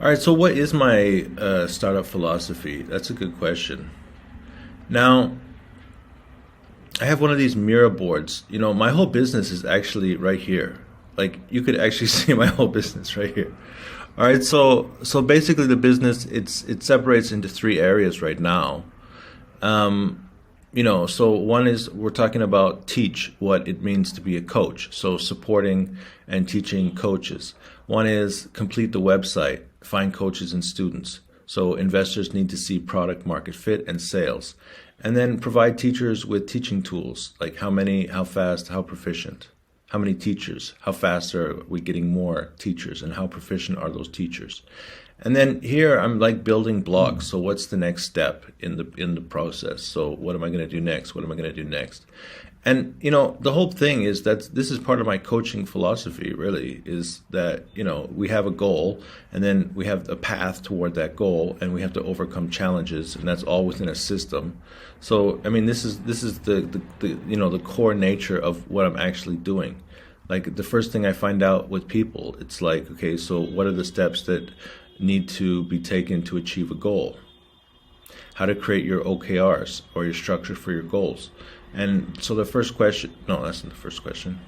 All right, so what is my startup philosophy? That's a good question. Now, I have one of these Mira boards. My whole business is actually right here. Like you could actually see my whole business right here. All right, so basically the business it separates into three areas right now. So one is we're talking about teach what it means to be a coach. So supporting and teaching coaches. One is complete the website, find coaches and students. So investors need to see product market fit and sales. And then provide teachers with teaching tools, like how many, how fast, how proficient. How many teachers? How fast are we getting more teachers? And how proficient are those teachers? And then here I'm like building blocks. So what's the next step in the process? So what am I going to do next? What am I going to do next? And the whole thing is that this is part of my coaching philosophy. Really, is that we have a goal, and then we have a path toward that goal, and we have to overcome challenges, and that's all within a system. So I mean, this is the core nature of what I'm actually doing. Like the first thing I find out with people, it's like, okay, so what are the steps that need to be taken to achieve a goal? How to create your OKRs or your structure for your goals. And so the first question, no, that's not the first question.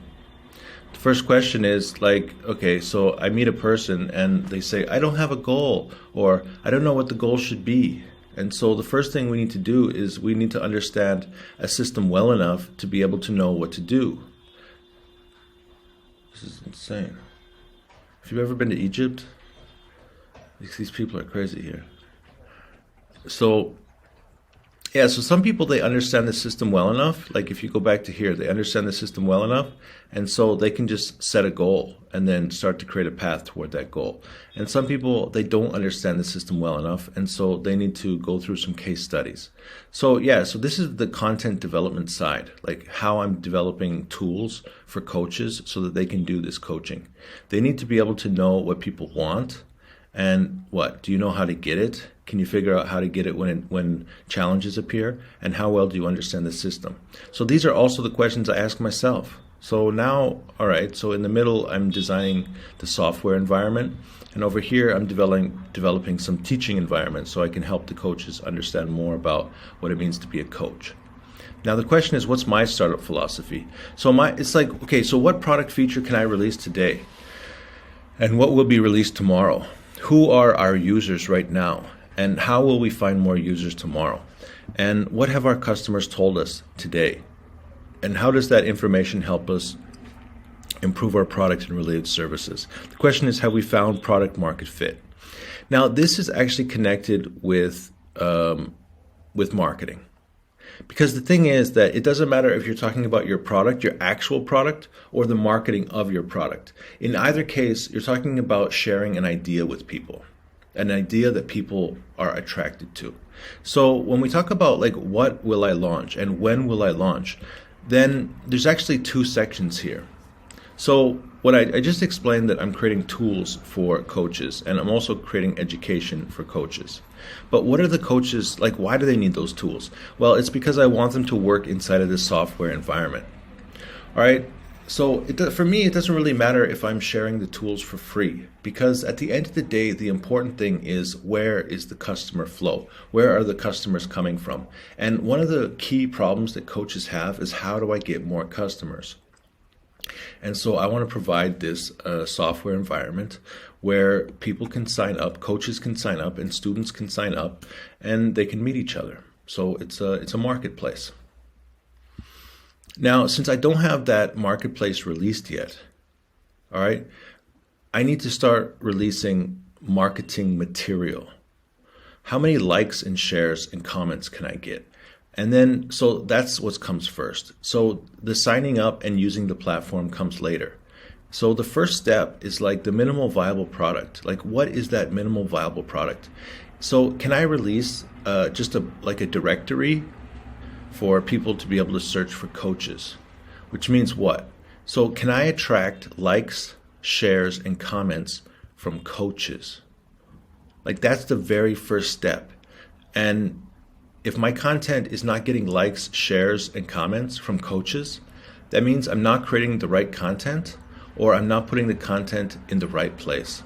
The first question is like, okay, so I meet a person and they say, I don't have a goal, or I don't know what the goal should be. And so the first thing we need to do is we need to understand a system well enough to be able to know what to do. This is insane. Have you ever been to Egypt? These people are crazy here. So some people, they understand the system well enough. Like if you go back to here, they understand the system well enough. And so they can just set a goal and then start to create a path toward that goal. And some people, they don't understand the system well enough. And so they need to go through some case studies. So this is the content development side, like how I'm developing tools for coaches so that they can do this coaching. They need to be able to know what people want. And do you know how to get it? Can you figure out how to get it when challenges appear? And how well do you understand the system? So these are also the questions I ask myself. So now, all right, so in the middle, I'm designing the software environment. And over here, I'm developing some teaching environments so I can help the coaches understand more about what it means to be a coach. Now the question is, what's my startup philosophy? It's like, okay, so what product feature can I release today? And what will be released tomorrow? Who are our users right now? And how will we find more users tomorrow? And what have our customers told us today? And how does that information help us improve our product and related services? The question is, have we found product market fit? Now, this is actually connected with marketing. Because the thing is that it doesn't matter if you're talking about your product, your actual product, or the marketing of your product. In either case, you're talking about sharing an idea with people, an idea that people are attracted to. So when we talk about like what will I launch and when will I launch, then there's actually two sections here. So what I just explained that I'm creating tools for coaches, and I'm also creating education for coaches. But what are the coaches, like why do they need those tools? Well, it's because I want them to work inside of this software environment. All right, so for me, it doesn't really matter if I'm sharing the tools for free, because at the end of the day, the important thing is where is the customer flow? Where are the customers coming from? And one of the key problems that coaches have is, how do I get more customers? And so I want to provide this software environment where people can sign up, coaches can sign up, and students can sign up, and they can meet each other. So it's a marketplace. Now, since I don't have that marketplace released yet, all right, I need to start releasing marketing material. How many likes and shares and comments can I get? And then, so that's what comes first. So the signing up and using the platform comes later. So the first step is like the minimal viable product. Like, what is that minimal viable product? So can I release just a directory for people to be able to search for coaches? Which means what? So can I attract likes, shares, and comments from coaches? Like, that's the very first step. And if my content is not getting likes, shares, and comments from coaches, that means I'm not creating the right content, or I'm not putting the content in the right place.